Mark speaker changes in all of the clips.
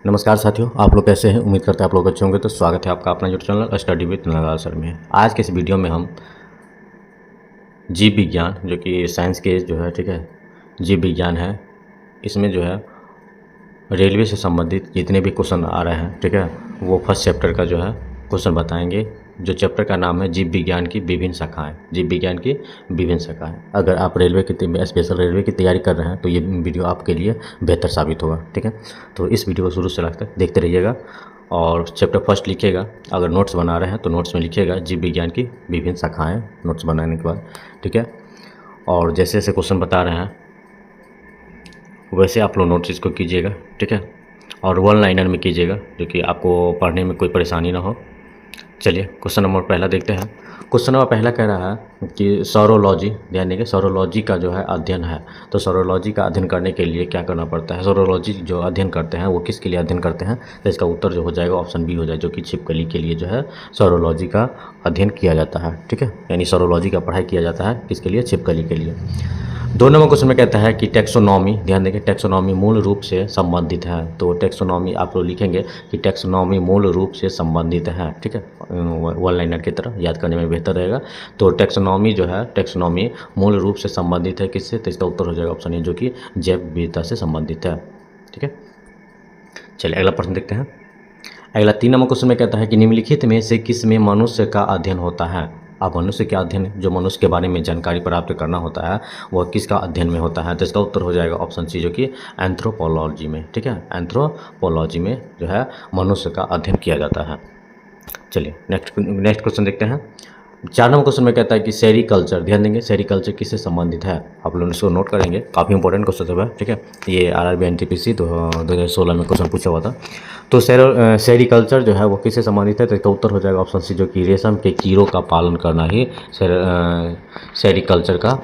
Speaker 1: नमस्कार साथियों, आप लोग कैसे हैं। उम्मीद करते हैं आप लोग अच्छे होंगे। तो स्वागत है आपका अपना YouTube channel study with Narlal sir में। आज के इस वीडियो में हम जीव विज्ञान जो कि साइंस के जो है, ठीक है, जीव विज्ञान है, इसमें जो है रेलवे से संबंधित जितने भी क्वेश्चन आ रहे हैं, ठीक है, वो फर्स्ट चैप्टर का जो है क्वेश्चन बताएंगे। जो चैप्टर का नाम है जीव विज्ञान की विभिन्न शाखाएं। जीव विज्ञान की विभिन्न शाखाएं। अगर आप रेलवे की स्पेशल रेलवे की तैयारी कर रहे हैं तो ये वीडियो आपके लिए बेहतर साबित होगा, ठीक है। तो इस वीडियो को शुरू से लास्ट तक देखते रहिएगा और चैप्टर फर्स्ट लिखिएगा। अगर नोट्स बना रहे हैं तो नोट्स में लिखिएगा जीव विज्ञान की विभिन्न शाखाएँ, नोट्स बनाने के बाद, ठीक है। और जैसे जैसे क्वेश्चन बता रहे हैं वैसे आप लोग नोट्स इसको कीजिएगा, ठीक है। और वन लाइनर में कीजिएगा जो कि आपको पढ़ने में कोई परेशानी ना हो। चलिए क्वेश्चन नंबर पहला देखते हैं। क्वेश्चन नंबर पहला कह रहा है कि सौरोलॉजी, ध्यान देंगे, सौरोलॉजी का जो है अध्ययन है। तो सौरोलॉजी का अध्ययन करने के लिए क्या करना पड़ता है। सौरोलॉजी जो अध्ययन करते हैं वो किसके लिए अध्ययन करते हैं, तो इसका उत्तर जो हो जाएगा ऑप्शन बी हो जाए, जो कि छिपकली के लिए जो है सौरोलॉजी का अध्ययन किया जाता है, ठीक है। यानी सौरोलॉजी का पढ़ाई किया जाता है किसके लिए, छिपकली के लिए। 2 नंबर क्वेश्चन में कहता है कि टैक्सोनॉमी, ध्यान देंगे, टैक्सोनॉमी मूल रूप से संबंधित है। तो टैक्सोनॉमी आप लोग लिखेंगे कि टैक्सोनॉमी मूल रूप से संबंधित है, ठीक है। वन लाइनर की तरह याद करने में बेहतर रहेगा। तो टैक्सोनॉमी जो है, टैक्सोनॉमी मूल रूप से संबंधित है किससे, तो इसका उत्तर हो जाएगा ऑप्शन ए, जो कि जैव विविधता से संबंधित है, ठीक है। चलिए अगला प्रश्न देखते हैं। अगला 3 नंबर क्वेश्चन में कहता है कि निम्नलिखित में से किस में मनुष्य का अध्ययन होता है। अब मनुष्य के अध्ययन, जो मनुष्य के बारे में जानकारी प्राप्त करना होता है वह किसका अध्ययन में होता है, तो इसका उत्तर हो जाएगा ऑप्शन सी, जो कि एंथ्रोपोलॉजी में, ठीक है। एंथ्रोपोलॉजी में जो है मनुष्य का अध्ययन किया जाता है। चलिए नेक्स्ट क्वेश्चन देखते हैं। 4 नंबर क्वेश्चन में कहता है कि सेरिकल्चर, ध्यान देंगे, सेरिकल्चर किससे संबंधित है। आप लोग इसको नोट करेंगे, काफ़ी इंपॉर्टेंट क्वेश्चन है, ठीक है। ये आरआरबी एनटीपीसी 2016 में क्वेश्चन पूछा हुआ था। तो सेरिकल्चर जो है वो किससे संबंधित है, तो इसका उत्तर हो जाएगा ऑप्शन सी, जो कि रेशम के कीड़ों का पालन करना ही सेरिकल्चर का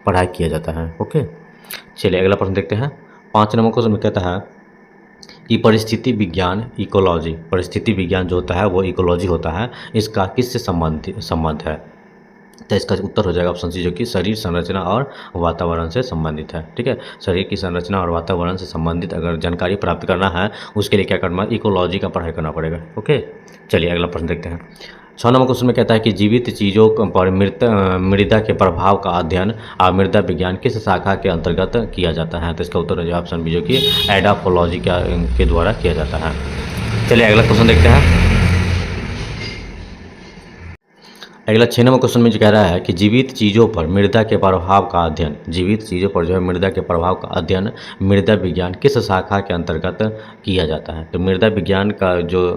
Speaker 1: पढ़ाई किया जाता है, ओके। चलिए अगला प्रश्न देखते हैं। 5 नंबर क्वेश्चन में कहता है कि परिस्थिति विज्ञान, इकोलॉजी, परिस्थिति विज्ञान जो होता है वो इकोलॉजी होता है, इसका किससे संबंध है, तो इसका उत्तर हो जाएगा ऑप्शन सी, जो कि शरीर संरचना और वातावरण से संबंधित है, ठीक है। शरीर की संरचना और वातावरण से संबंधित अगर जानकारी प्राप्त करना है उसके लिए क्या करना है, इकोलॉजी का पढ़ाई करना पड़ेगा, ओके। चलिए अगला प्रश्न देखते हैं। 6 नंबर क्वेश्चन में कहता है कि जीवित चीज़ों पर मृदा के प्रभाव का अध्ययन और मृदा विज्ञान किस शाखा के अंतर्गत किया जाता है, तो इसका उत्तर हो जाएगा ऑप्शन बी, जो कि एडाफोलॉजी के द्वारा किया जाता है। चलिए अगला क्वेश्चन देखते हैं। अगला 6 नंबर क्वेश्चन में जो कह रहा है कि जीवित चीज़ों पर मृदा के प्रभाव का अध्ययन, जीवित चीज़ों पर जो है मृदा के प्रभाव का अध्ययन मृदा विज्ञान किस शाखा के अंतर्गत किया जाता है। तो मृदा विज्ञान का जो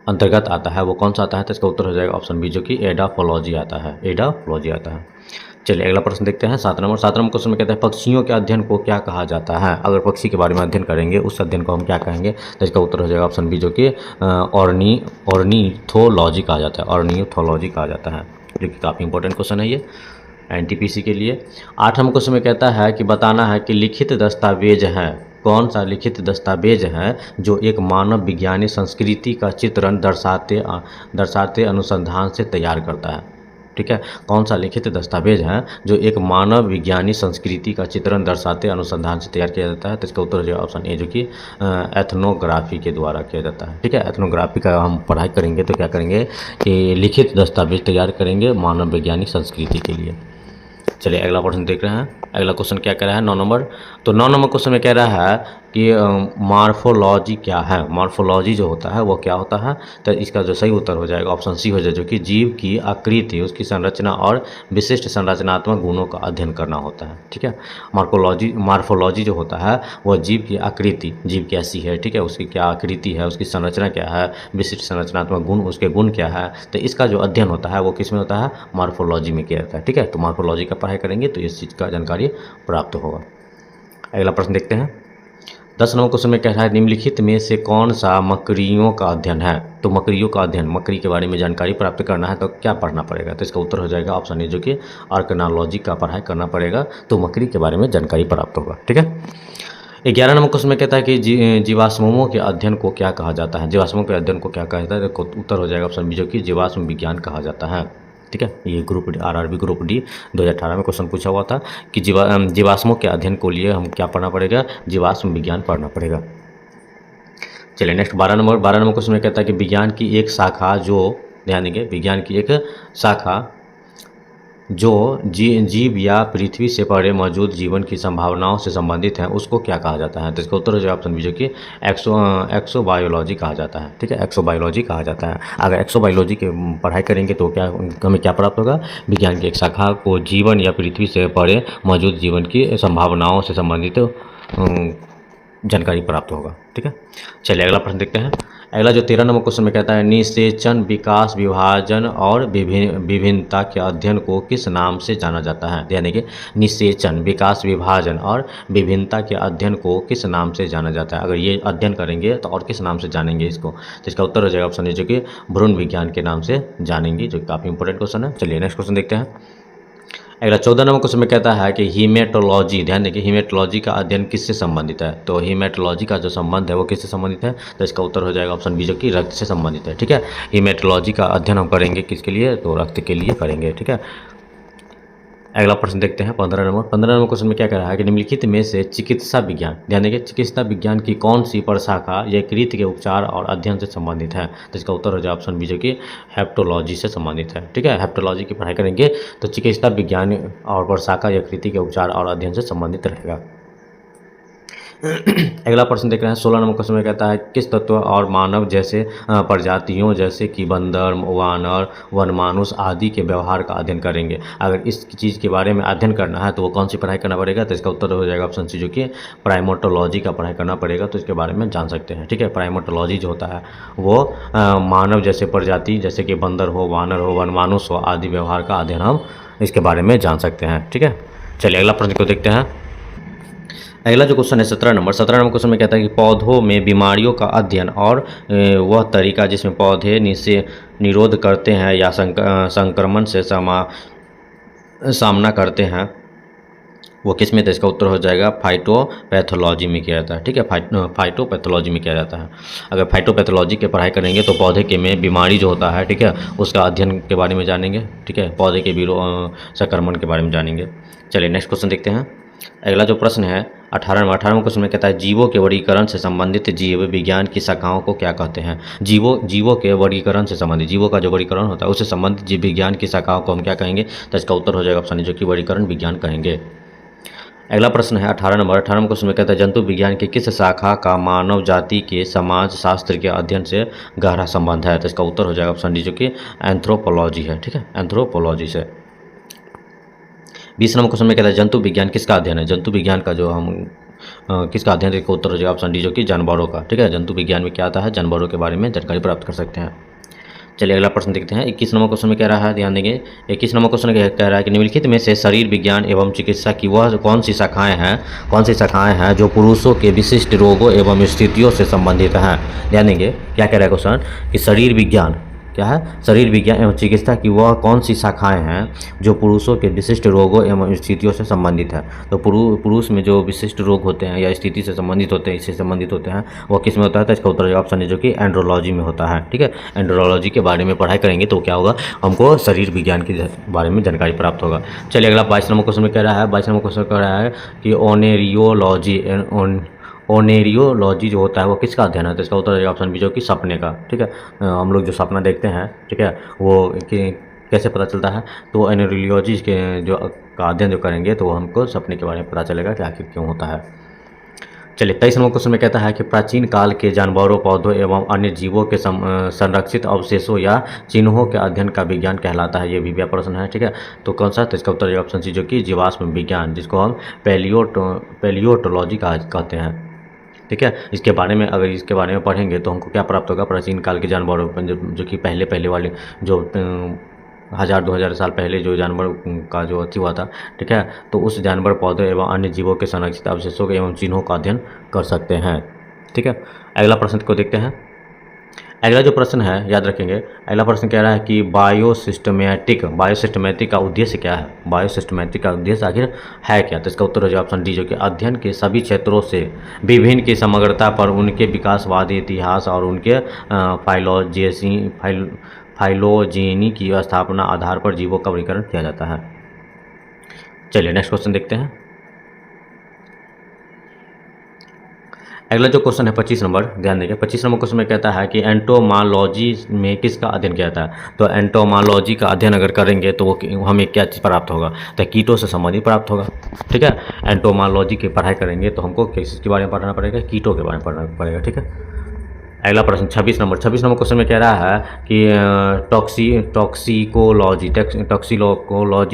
Speaker 1: अंतर्गत आता है वो कौन सा आता है, तो इसका उत्तर हो जाएगा ऑप्शन बी, जो कि एडाफोलॉजी आता है, एडाफोलॉजी आता है। चलिए अगला प्रश्न देखते हैं। 7 नंबर क्वेश्चन में कहता है पक्षियों के अध्ययन को क्या कहा जाता है। अगर पक्षी के बारे में अध्ययन करेंगे उस अध्ययन को हम क्या कहेंगे, तो इसका उत्तर हो जाएगा ऑप्शन बी, जो कि ऑर्निथोलॉजी कहा जाता है, ऑर्निथोलॉजी कहा जाता है, जो कि काफ़ी इंपॉर्टेंट क्वेश्चन है ये एनटीपीसी के लिए। 8 नंबर क्वेश्चन में कहता है कि बताना है कि लिखित दस्तावेज है, कौन सा लिखित दस्तावेज है जो एक मानव विज्ञानी संस्कृति का चित्रण दर्शाते अनुसंधान से तैयार करता है, ठीक है। कौन सा लिखित दस्तावेज है जो एक मानव विज्ञानी संस्कृति का चित्रण दर्शाते अनुसंधान से तैयार किया जाता है, तो इसका उत्तर हो जाएगा ऑप्शन ए, जो कि एथनोग्राफी के द्वारा किया जाता है, ठीक है। एथनोग्राफी का हम पढ़ाई करेंगे तो क्या करेंगे कि लिखित दस्तावेज तैयार करेंगे मानव विज्ञानी संस्कृति के लिए। चलिए अगला प्रश्न देख रहे हैं। अगला क्वेश्चन क्या कह रहा है, 9 नंबर। तो 9 नंबर क्वेश्चन में कह रहा है कि मॉर्फोलॉजी क्या है। मॉर्फोलॉजी जो होता है वो क्या होता है, तो इसका जो सही उत्तर हो जाएगा ऑप्शन सी हो जाए, जो कि जीव की आकृति, उसकी संरचना और विशिष्ट संरचनात्मक गुणों का अध्ययन करना होता है, ठीक है। मॉर्फोलॉजी जो होता है वो जीव की आकृति, जीव कैसी है, ठीक है, उसकी क्या आकृति है, उसकी संरचना क्या है, विशिष्ट संरचनात्मक गुण, उसके गुण क्या है, तो इसका जो अध्ययन होता है वो किस में होता है, मॉर्फोलॉजी में किया जाता है, ठीक है। तो मॉर्फोलॉजी का पढ़ाई करेंगे तो इस चीज़ का जानकारी प्राप्त होगा। अगला प्रश्न देखते हैं। 10 नंबर क्वेश्चन में कह रहा है निम्नलिखित में से कौन सा मकड़ियों का अध्ययन है। तो मकड़ियों का अध्ययन, मकड़ी के बारे में जानकारी प्राप्त करना है तो क्या पढ़ना पड़ेगा, तो इसका उत्तर हो जाएगा ऑप्शन ए, जो कि आर्कनोलॉजी का पढ़ाई करना पड़ेगा, तो मकड़ी के बारे में जानकारी प्राप्त होगा, ठीक है। 11 नंबर क्वेश्चन में कहता है कि जीवाश्मों के अध्ययन को क्या कहा जाता है। जीवाश्मों के अध्ययन को क्या कहा जाता है, तो उत्तर हो जाएगा ऑप्शन बी, जो कि जीवाश्म विज्ञान कहा जाता है, ठीक है। ये ग्रुप आरआरबी ग्रुप डी 2018 में क्वेश्चन पूछा हुआ था कि जीवाश्मों के अध्ययन को लिए हम क्या पढ़ना पड़ेगा, जीवाश्म विज्ञान पढ़ना पड़ेगा। चलिए नेक्स्ट 12 नंबर क्वेश्चन में कहता है कि विज्ञान की एक शाखा जो, ध्यान देंगे, विज्ञान की एक शाखा जो जीव या पृथ्वी से परे मौजूद जीवन की संभावनाओं से संबंधित है उसको क्या कहा जाता है? तो इसका उत्तर हो जाएगा ऑप्शन बी जो कि एक्सोबायोलॉजी कहा जाता है। ठीक है, एक्सोबायोलॉजी कहा जाता है। अगर एक्सोबायोलॉजी की पढ़ाई करेंगे तो क्या हमें क्या प्राप्त होगा? विज्ञान की एक शाखा को जीवन या पृथ्वी से परे मौजूद जीवन की संभावनाओं से संबंधित जानकारी प्राप्त होगा। ठीक है, चलिए अगला प्रश्न देखते हैं। अगला जो 13 नंबर क्वेश्चन में कहता है निषेचन, विकास, विभाजन और विभिन्नता के अध्ययन को किस नाम से जाना जाता है? यानी कि निषेचन, विकास, विभाजन और विभिन्नता के अध्ययन को किस नाम से जाना जाता है? अगर ये अध्ययन करेंगे तो और किस नाम से जानेंगे इसको? तो इसका उत्तर हो जाएगा ऑप्शन ए जो कि भ्रूण विज्ञान के नाम से जानेंगे, जो काफ़ी इंपॉर्टेंट क्वेश्चन है। चलिए नेक्स्ट क्वेश्चन देखते हैं। अगला 14 नंबर क्वेश्चन में कहता है कि हीमेटोलॉजी, ध्यान देखिए, हीमेटोलॉजी का अध्ययन किससे संबंधित है? तो हीमेटोलॉजी का जो संबंध है वो किससे संबंधित है? तो इसका उत्तर हो जाएगा ऑप्शन बी जो कि रक्त से संबंधित है। ठीक है, हीमेटोलॉजी का अध्ययन हम करेंगे किसके लिए? तो रक्त के लिए करेंगे। ठीक है, अगला प्रश्न देखते हैं 15 नंबर क्वेश्चन में क्या कह रहा है कि निम्नलिखित में से चिकित्सा विज्ञान, ध्यान देंगे, चिकित्सा विज्ञान की कौन सी प्रशाखा यकृत के उपचार और अध्ययन से संबंधित है? तो इसका उत्तर हो जाए ऑप्शन बी जो कि हेप्टोलॉजी से संबंधित है। ठीक है, हेप्टोलॉजी की पढ़ाई करेंगे तो चिकित्सा विज्ञान और प्रशाखा यकृत के उपचार और अध्ययन से संबंधित रहेगा। अगला प्रश्न देख रहे हैं 16 नंबर क्वेश्चन में कहता है किस तत्व और मानव जैसे प्रजातियों जैसे कि बंदर, वानर, वनमानुष आदि के व्यवहार का अध्ययन करेंगे? अगर इस चीज़ के बारे में अध्ययन करना है तो वो कौन सी पढ़ाई करना पड़ेगा? तो इसका उत्तर हो जाएगा ऑप्शन सी जो कि प्राइमेटोलॉजी का पढ़ाई करना पड़ेगा। तो इसके बारे में जान सकते हैं। ठीक है, प्राइमेटोलॉजी जो होता है वो मानव जैसे प्रजाति जैसे कि बंदर हो, वानर हो, वनमानुष हो आदि व्यवहार का अध्ययन हम इसके बारे में जान सकते हैं। ठीक है, चलिए अगला प्रश्न को देखते हैं। अगला जो क्वेश्चन है 17 नंबर क्वेश्चन में कहता है कि पौधों में बीमारियों का अध्ययन और वह तरीका जिसमें पौधे निरोध करते हैं या संक्रमण से सामना करते हैं वो किस में? तो इसका उत्तर हो जाएगा फाइटोपैथोलॉजी में किया जाता है। ठीक है, फाइटोपैथोलॉजी में किया जाता है। अगर फाइटोपैथोलॉजी की पढ़ाई करेंगे तो पौधे के में बीमारी जो होता है, ठीक है, उसका अध्ययन के बारे में जानेंगे। ठीक है, पौधे के संक्रमण के बारे में जानेंगे। चलिए नेक्स्ट क्वेश्चन देखते हैं। अगला जो प्रश्न है 18वां क्वेश्चन में कहता है जीवों के वर्गीकरण से संबंधित जीव विज्ञान की शाखाओं को क्या कहते हैं? जीवों के वर्गीकरण से संबंधित, जीवों का जो वर्गीकरण होता है उससे संबंधित जीव विज्ञान की शाखाओं को हम क्या कहेंगे? तो इसका उत्तर हो जाएगा ऑप्शन जो कि वर्गीकरण विज्ञान कहेंगे। अगला प्रश्न है 18 नंबर क्वेश्चन में कहता है जंतु विज्ञान की किस शाखा का मानव जाति के समाज शास्त्र के अध्ययन से गहरा संबंध है? तो इसका उत्तर हो जाएगा ऑप्शन डी जो कि एंथ्रोपोलॉजी है। ठीक है, एंथ्रोपोलॉजी से। 20 नंबर क्वेश्चन में कहता है जंतु विज्ञान किसका अध्ययन है? जंतु विज्ञान का जो हम किसका अध्ययन है? इसका उत्तर हो जाएगा ऑप्शन डी जो कि जानवरों का। ठीक है, जंतु विज्ञान में क्या आता है? जानवरों के बारे में जानकारी प्राप्त कर सकते हैं। चलिए अगला प्रश्न देखते हैं। 21 नंबर क्वेश्चन में कह रहा है, ध्यान देंगे, 21 नंबर क्वेश्चन कह रहा है कि निम्नलिखित में से शरीर विज्ञान एवं चिकित्सा की वह कौन सी शाखाएं हैं जो पुरुषों के विशिष्ट रोगों एवं स्थितियों से संबंधित हैं? ध्यान देंगे, क्या कह रहा है क्वेश्चन कि शरीर विज्ञान क्या है? शरीर विज्ञान एवं चिकित्सा की वह कौन सी शाखाएं हैं जो पुरुषों के विशिष्ट रोगों एवं स्थितियों से संबंधित है? तो पुरुष में जो विशिष्ट रोग होते हैं या स्थिति से संबंधित होते हैं, इससे संबंधित होते हैं, वो किस में होता है? तो इसका उत्तर ऑप्शन है जो कि एंड्रोलॉजी में होता है। ठीक है, एंड्रोलॉजी के बारे में पढ़ाई करेंगे तो क्या होगा? हमको शरीर विज्ञान के बारे में जानकारी प्राप्त होगा। चलिए अगला 22 नंबर क्वेश्चन में कह रहा है, 22 नंबर क्वेश्चन कह रहा है कि ओनेरियोलॉजी जो होता है वो किसका अध्ययन है? तो इसका उत्तर ऑप्शन बी जो कि सपने का। ठीक है, हम लोग जो सपना देखते हैं, ठीक है, वो कैसे पता चलता है? तो ओनेरियोलॉजी के जो का अध्ययन जो करेंगे तो हमको सपने के बारे में पता चलेगा कि आखिर क्यों होता है। चलिए 23 नंबर क्वेश्चन में कहता है कि प्राचीन काल के जानवरों, पौधों एवं अन्य जीवों के संरक्षित अवशेषों या चिन्हों के अध्ययन का विज्ञान कहलाता है। ये भी प्रश्न है। ठीक है, तो कौन सा? तो इसका उत्तर ऑप्शन सी जो कि जीवाश्म विज्ञान, जिसको हम पैलियोटोलॉजी कहते हैं। ठीक है, इसके बारे में अगर इसके बारे में पढ़ेंगे तो हमको क्या प्राप्त होगा? प्राचीन काल के जानवरों जो कि पहले वाले जो 1000-2000 साल पहले जो जानवर का जो अथी हुआ था, ठीक है, तो उस जानवर, पौधे एवं अन्य जीवों के संरक्षित अवशेषों के एवं चिन्हों का अध्ययन कर सकते हैं। ठीक है, अगला प्रश्न को देखते हैं। अगला जो प्रश्न है याद रखेंगे, अगला प्रश्न कह रहा है कि बायोसिस्टमैटिक का उद्देश्य क्या है? बायोसिस्टमैटिक का उद्देश्य आखिर है क्या? तो इसका उत्तर हो जाए ऑप्शन डी जो कि अध्ययन के सभी क्षेत्रों से विभिन्न की समग्रता पर उनके विकासवादी इतिहास और उनके फाइलोजेनी की स्थापना आधार पर जीवों का वर्गीकरण किया जाता है। चलिए नेक्स्ट क्वेश्चन देखते हैं। अगला जो क्वेश्चन है 25 नंबर, ध्यान देंगे। 25 नंबर क्वेश्चन में कहता है कि एंटोमोलॉजी में किसका अध्ययन किया जाता है। तो एंटोमोलॉजी का अध्ययन अगर करेंगे तो वो हमें क्या चीज़ प्राप्त होगा, तो कीटों से संबंधित प्राप्त होगा। ठीक है, एंटोमोलॉजी की पढ़ाई करेंगे तो हमको किसके बारे में पढ़ना पड़ेगा, कीटों के बारे में पढ़ना पड़ेगा। ठीक है, अगला प्रश्न 26 नंबर क्वेश्चन में कह रहा है कि टॉक्सिकोलॉजी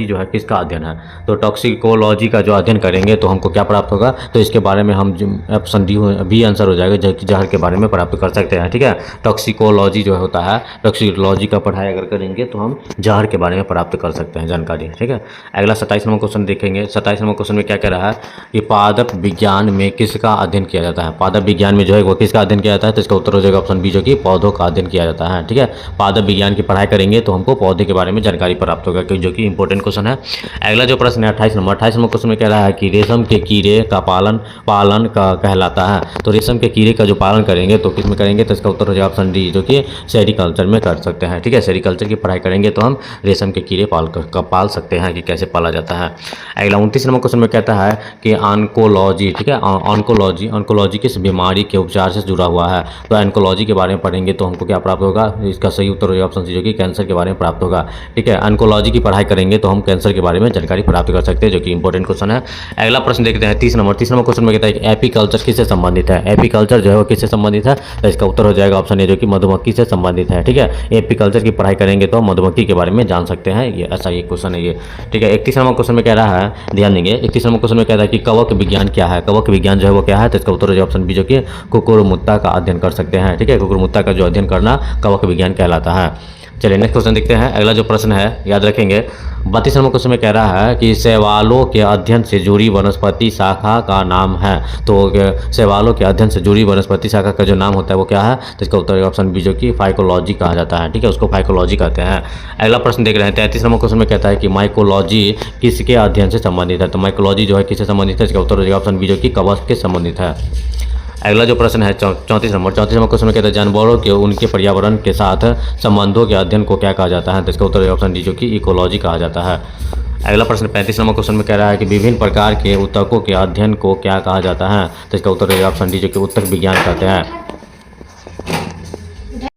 Speaker 1: जो है किसका अध्ययन है। तो टॉक्सिकोलॉजी का जो अध्ययन करेंगे तो हमको क्या प्राप्त होगा, तो इसके बारे में हम ऑप्शन डी बी आंसर हो जाएगा, जहर के बारे में प्राप्त कर सकते हैं। ठीक है, टॉक्सिकोलॉजी जो होता है, टॉक्सिकोलॉजी का पढ़ाई अगर करेंगे तो हम जहर के बारे में प्राप्त कर सकते हैं जानकारी। ठीक है, अगला 27 नंबर क्वेश्चन देखेंगे। 27 नंबर क्वेश्चन में क्या कह रहा है कि पादप विज्ञान में किसका अध्ययन किया जाता है। पादप विज्ञान में जो है वो किसका अध्ययन किया जाता है, तो इसका उत्तर हो जाएगा ऑप्शन बी, जो कि पौधों का अध्ययन किया जाता है। ठीक है, पादप विज्ञान की पढ़ाई करेंगे तो हमको पौधे के बारे में जानकारी प्राप्त होगा, जो कि इंपॉर्टेंट क्वेश्चन है। अगला जो प्रश्न है 28 नंबर क्वेश्चन में कह रहा है कि रेशम के कीड़े का पालन का कहलाता है। तो रेशम के कीड़े का जो पालन करेंगे तो किस में करेंगे, तो इसका उत्तर हो जाएगा ऑप्शन डी, जो कि सेरिकल्चर में कर सकते हैं। ठीक है, सेरिकल्चर की पढ़ाई करेंगे तो हम रेशम के कीड़े पाल सकते हैं कि कैसे पाला जाता है। अगला 29 नंबर क्वेश्चन में कहता है कि ऑन्कोलॉजी, ठीक है, ऑन्कोलॉजी किस बीमारी के उपचार से जुड़ा हुआ है। तो ऑन्कोलॉजी के बारे में पढ़ेंगे तो हमको क्या प्राप्त होगा, इसका सही उत्तर हो जाएगा ऑप्शन सी, जो कि कैंसर के बारे में प्राप्त होगा। ठीक है, ऑन्कोलॉजी की पढ़ाई करेंगे तो हम कैंसर के बारे में जानकारी प्राप्त कर सकते हैं, जो कि इंपॉर्टेंट क्वेश्चन है। अगला प्रश्न देखते हैं 30 नंबर क्वेश्चन में कहता है कि एपीकल्चर किससे संबंधित है। एपीकल्चर जो है वो किससे संबंधित है, तो इसका उत्तर हो जाएगा ऑप्शन ए, जो कि मधुमक्खी से संबंधित है। ठीक है, एपीकल्चर की पढ़ाई करेंगे तो हम मधुमक्खी के बारे में जान सकते हैं, ये ऐसा एक क्वेश्चन है ये। ठीक है, 31 नंबर क्वेश्चन में कह रहा है, ध्यान देंगे, 31 नंबर क्वेश्चन में कहता है कि कवक विज्ञान क्या है। कवक विज्ञान जो है वो क्या है, तो इसका उत्तर हो जाएगा ऑप्शन बी, जो कि कुकुरमुत्ता का अध्ययन कर सकते हैं। ठीक है, कुकुरमुत्ता का जो अध्ययन करना कवक विज्ञान कहलाता है। चलिए नेक्स्ट क्वेश्चन देखते हैं। अगला जो प्रश्न है याद रखेंगे, 32 नंबर क्वेश्चन में कह रहा है कि शैवालों के अध्ययन से जुड़ी वनस्पति शाखा का नाम है। तो शैवालों के अध्ययन से जुड़ी वनस्पति शाखा का जो नाम होता है वो क्या है, तो इसका उत्तर ऑप्शन बी, जो कि फाइकोलॉजी कहा जाता है। ठीक है, उसको फाइकोलॉजी कहते हैं। अगला प्रश्न देख रहे हैं 33 नंबर क्वेश्चन में कहता है कि माइकोलॉजी किसके अध्ययन से संबंधित है। तो माइकोलॉजी जो है किससे संबंधित है, इसका उत्तर हो जाएगा ऑप्शन बी, जो कि कवक के संबंधित है। अगला जो प्रश्न है 34 नंबर क्वेश्चन में कहता है जानवरों के उनके पर्यावरण के साथ संबंधों के अध्ययन को क्या कहा जाता है। तो इसका उत्तर ऑप्शन डी, जो कि इकोलॉजी कहा जाता है। अगला प्रश्न 35 नंबर क्वेश्चन में कह रहा है कि विभिन्न प्रकार के ऊतकों के अध्ययन को क्या कहा जाता है। तो इसका उत्तर ऑप्शन डी, जो कि ऊतक विज्ञान कहते हैं।